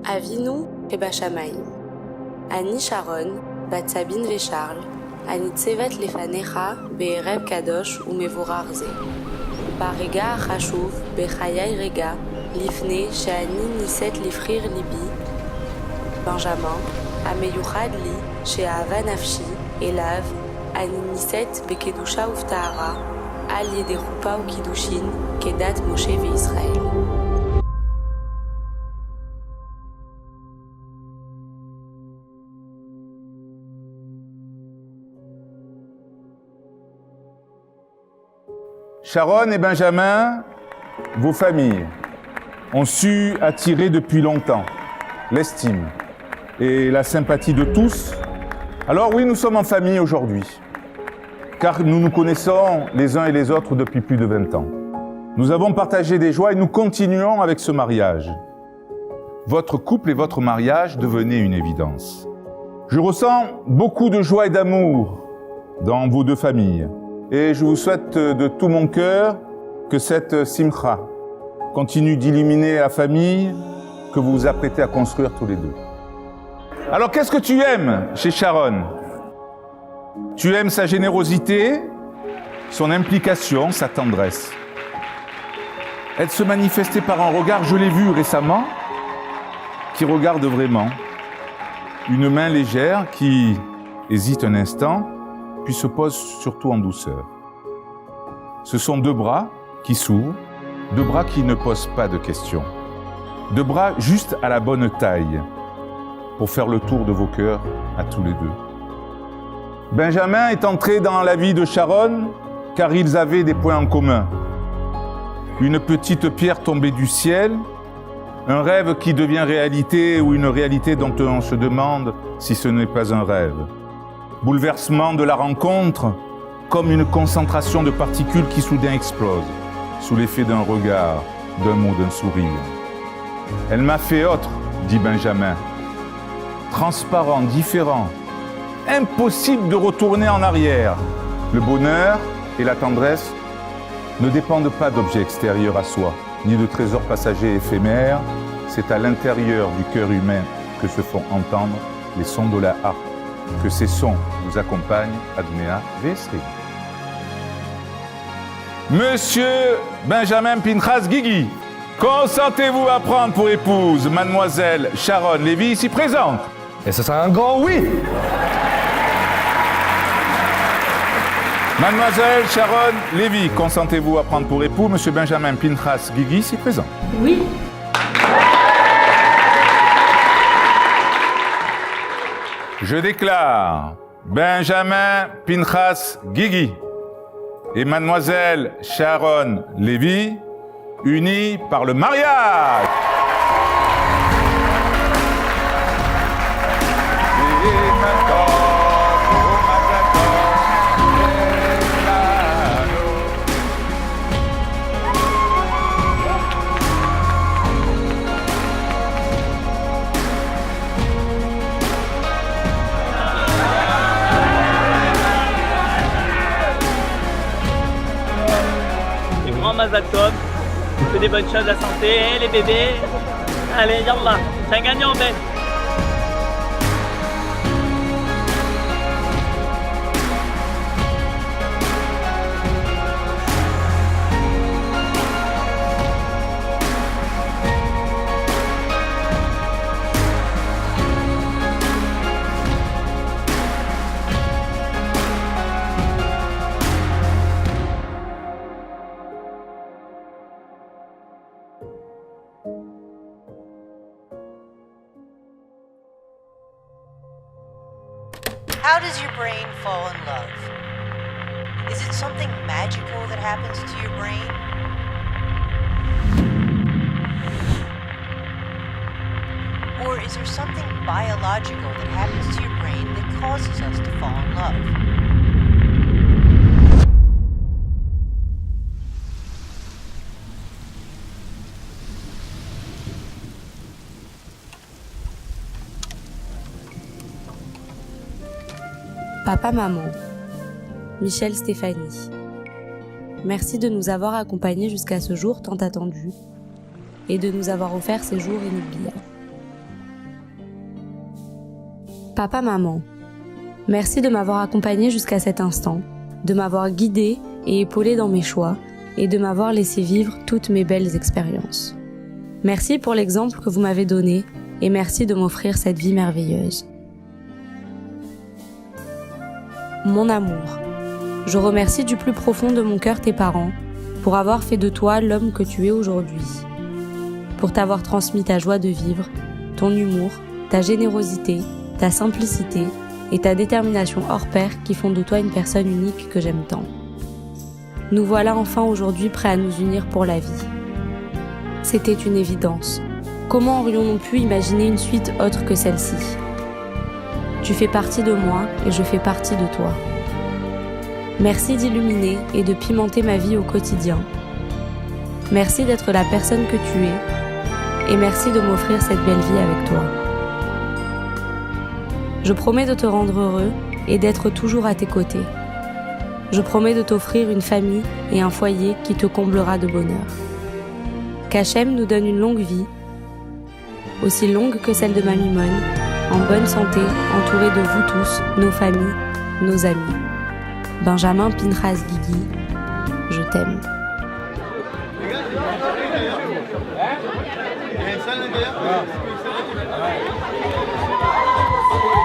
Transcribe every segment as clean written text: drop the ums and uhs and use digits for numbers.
Avinu Ebashamayim. Ani Sharon, Bat Sabine Vecharl, Ani Tsevet Lefanecha, Be'erev Kadosh Umevorar Ze. Barega Achashuv, Bechayai Rega, Lifne, Sheani Niset Lifrir Libi. Benjamin, Ameyuchad Li, She'ahava Nafshi, Elav, Ani Niset Bekedusha Uftahara, Al Yederupa ou Kidushin, Kedat Moshe Ve'Israël. Sharon et Benjamin, vos familles, ont su attirer depuis longtemps l'estime et la sympathie de tous. Alors oui, nous sommes en famille aujourd'hui, car nous nous connaissons les uns et les autres depuis plus de 20 ans. Nous avons partagé des joies et nous continuons avec ce mariage. Votre couple et votre mariage devenaient une évidence. Je ressens beaucoup de joie et d'amour dans vos deux familles. Et je vous souhaite de tout mon cœur que cette simcha continue d'illuminer la famille que vous vous apprêtez à construire tous les deux. Alors qu'est-ce que tu aimes chez Sharon? Tu aimes sa générosité, son implication, sa tendresse. Elle se manifestait par un regard, je l'ai vu récemment, qui regarde vraiment. Une main légère qui hésite un instant, puis se pose surtout en douceur. Ce sont deux bras qui s'ouvrent, deux bras qui ne posent pas de questions, deux bras juste à la bonne taille pour faire le tour de vos cœurs à tous les deux. Benjamin est entré dans la vie de Sharon car ils avaient des points en commun. Une petite pierre tombée du ciel, un rêve qui devient réalité ou une réalité dont on se demande si ce n'est pas un rêve. Bouleversement de la rencontre, comme une concentration de particules qui soudain explose, sous l'effet d'un regard, d'un mot, d'un sourire. Elle m'a fait autre, dit Benjamin. Transparent, différent, impossible de retourner en arrière. Le bonheur et la tendresse ne dépendent pas d'objets extérieurs à soi, ni de trésors passagers éphémères. C'est à l'intérieur du cœur humain que se font entendre les sons de la harpe. Que ces sons vous accompagnent, Adonai Ve'Israël. Monsieur Benjamin Pinchas Guigui, consentez-vous à prendre pour épouse mademoiselle Sharon Lévy, ici présente? Et ce sera un grand oui! Mademoiselle Sharon Lévy, consentez-vous à prendre pour époux monsieur Benjamin Pinchas Guigui, ici présent? Oui. Je déclare Benjamin Pinchas Guigui et mademoiselle Sharon Lévy unis par le mariage. Mazal Tov, que des bonnes choses, la santé, et les bébés. Allez, yallah, c'est un gagnant, Ben. How does your brain fall in love? Is it something magical that happens to your brain? Or is there something biological that happens to your brain that causes us to fall in love? Papa, maman, Michel, Stéphanie, merci de nous avoir accompagnés jusqu'à ce jour tant attendu et de nous avoir offert ces jours inoubliables. Papa, maman, merci de m'avoir accompagné jusqu'à cet instant, de m'avoir guidé et épaulé dans mes choix et de m'avoir laissé vivre toutes mes belles expériences. Merci pour l'exemple que vous m'avez donné et merci de m'offrir cette vie merveilleuse. Mon amour, je remercie du plus profond de mon cœur tes parents pour avoir fait de toi l'homme que tu es aujourd'hui, pour t'avoir transmis ta joie de vivre, ton humour, ta générosité, ta simplicité et ta détermination hors pair qui font de toi une personne unique que j'aime tant. Nous voilà enfin aujourd'hui prêts à nous unir pour la vie. C'était une évidence. Comment aurions-nous pu imaginer une suite autre que celle-ci ? Tu fais partie de moi et je fais partie de toi. Merci d'illuminer et de pimenter ma vie au quotidien. Merci d'être la personne que tu es et merci de m'offrir cette belle vie avec toi. Je promets de te rendre heureux et d'être toujours à tes côtés. Je promets de t'offrir une famille et un foyer qui te comblera de bonheur. Qu'Hachem nous donne une longue vie, aussi longue que celle de ma Mimone, en bonne santé, entourée de vous tous, nos familles, nos amis. Benjamin Pinchas Guigui, je t'aime.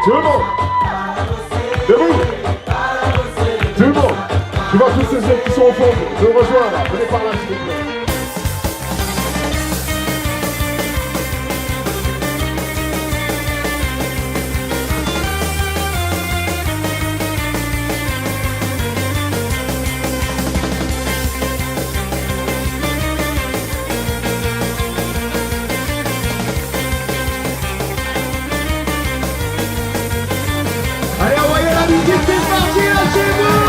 Tout le monde, debout. Tout le monde, je vois tous ces jeunes qui sont au fond, de rejoindre, venez par là s'il vous plaît. Allez, envoyez la musique, c'est parti, lâchez-vous!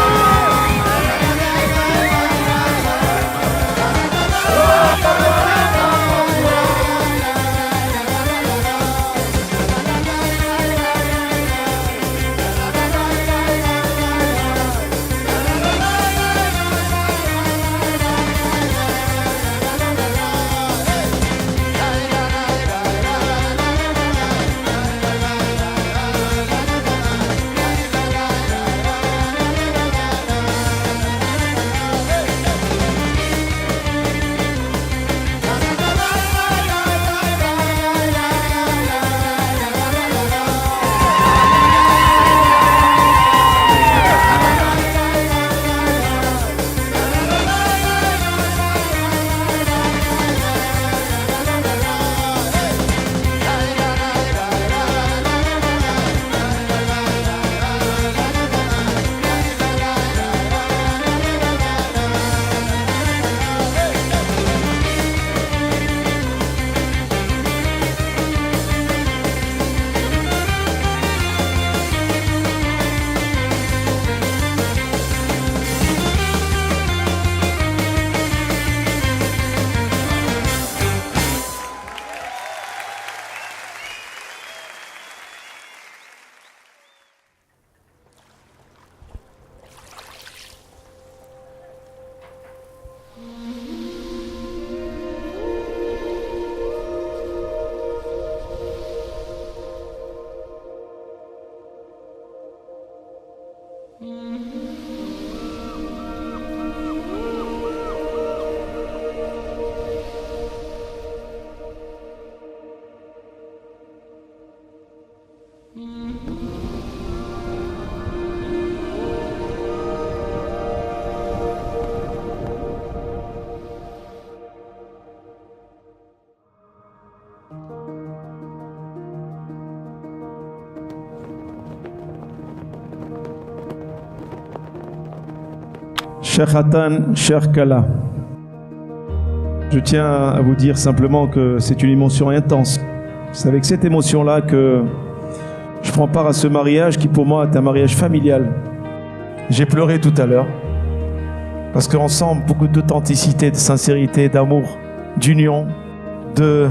Cher Hatan, cher Kala, je tiens à vous dire simplement que c'est une émotion intense. C'est avec cette émotion-là que je prends part à ce mariage qui pour moi est un mariage familial. J'ai pleuré tout à l'heure parce qu'on sent beaucoup d'authenticité, de sincérité, d'amour, d'union, de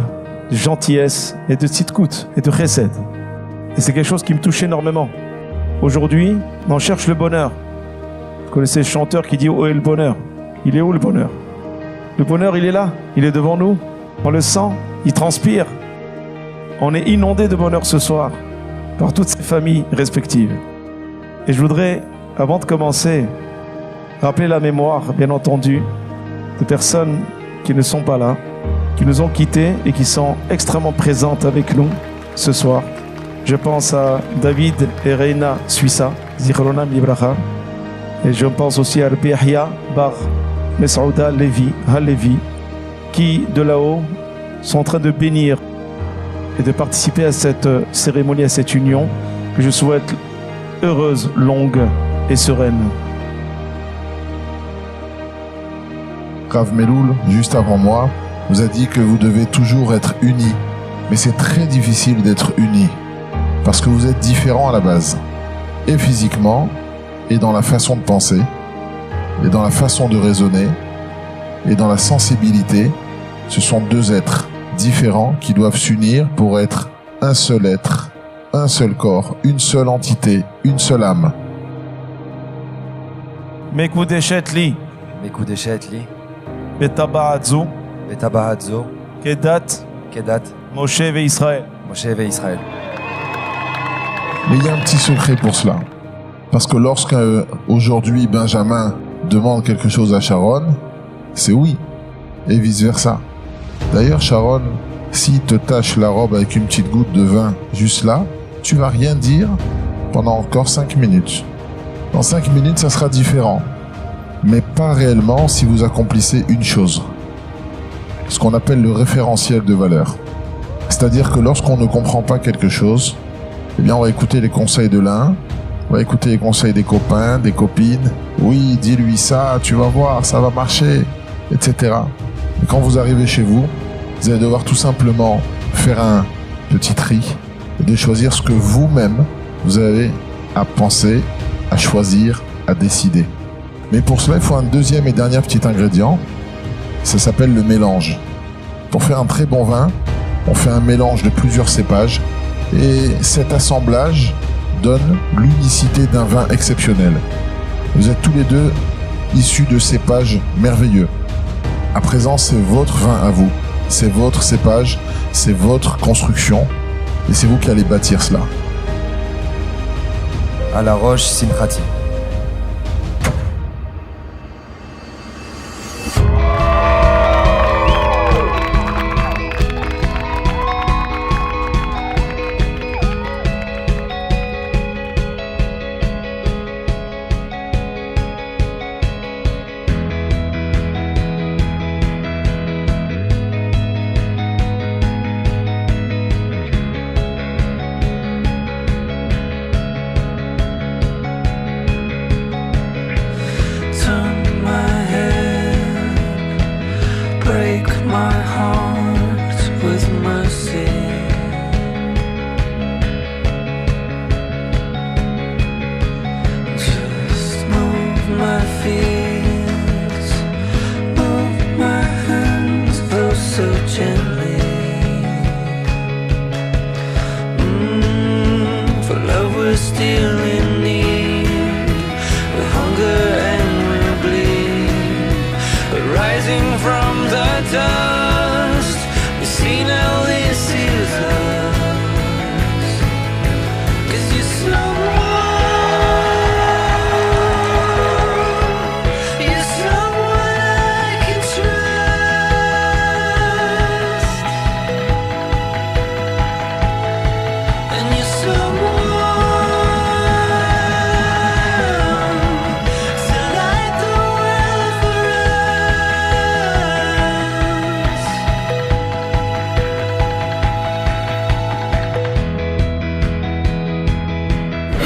gentillesse et de tzidkout et de chesed. Et c'est quelque chose qui me touche énormément. Aujourd'hui, on cherche le bonheur. Vous connaissez le chanteur qui dit « Où est le bonheur ?» Il est où le bonheur ? Le bonheur, il est là, il est devant nous. On le sent, il transpire. On est inondé de bonheur ce soir. par toutes ces familles respectives. Et je voudrais, avant de commencer, rappeler la mémoire, bien entendu, de personnes qui ne sont pas là, qui nous ont quittés et qui sont extrêmement présentes avec nous ce soir. Je pense à David et Reina Suissa, Zichronam Ibrahim, et je pense aussi à Yahya Bar Mesouda Levi, Halevi, qui de là-haut sont en train de bénir et de participer à cette cérémonie, à cette union que je souhaite heureuse, longue et sereine. Rav Meloul, juste avant moi, vous a dit que vous devez toujours être unis. Mais c'est très difficile d'être unis, parce que vous êtes différents à la base. Et physiquement, et dans la façon de penser, et dans la façon de raisonner, et dans la sensibilité. Ce sont deux êtres différents qui doivent s'unir pour être un seul être, un seul corps, une seule entité, une seule âme. Mekudeshet li, מקודשת לי, בטבעת זו, בטבעת זו, כדת כדת משה וישראל. משה וישראל. Mais il y a un petit secret pour cela. Parce que lorsque aujourd'hui Benjamin demande quelque chose à Sharon, c'est oui, et vice-versa. D'ailleurs, Sharon, s'il te tache la robe avec une petite goutte de vin juste là, tu vas rien dire pendant encore 5 minutes. Dans 5 minutes, ça sera différent. Mais pas réellement si vous accomplissez une chose. Ce qu'on appelle le référentiel de valeur. C'est-à-dire que lorsqu'on ne comprend pas quelque chose, eh bien on va écouter les conseils de l'un, on va écouter les conseils des copains, des copines. Oui, dis-lui ça, tu vas voir, ça va marcher, etc. Et quand vous arrivez chez vous, vous allez devoir tout simplement faire un petit tri et de choisir ce que vous-même, vous avez à penser, à choisir, à décider. Mais pour cela, il faut un deuxième et dernier petit ingrédient. Ça s'appelle le mélange. Pour faire un très bon vin, on fait un mélange de plusieurs cépages et cet assemblage donne l'unicité d'un vin exceptionnel. Vous êtes tous les deux issus de cépages merveilleux. À présent, c'est votre vin à vous. C'est votre cépage, c'est votre construction et c'est vous qui allez bâtir cela. על הראש שמחתי.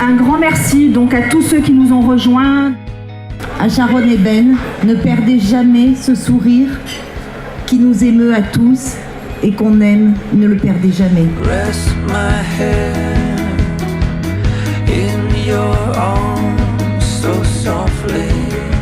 Un grand merci donc à tous ceux qui nous ont rejoints. À Sharon et Ben, ne perdez jamais ce sourire qui nous émeut à tous et qu'on aime, ne le perdez jamais. Rest my head in your arms so softly.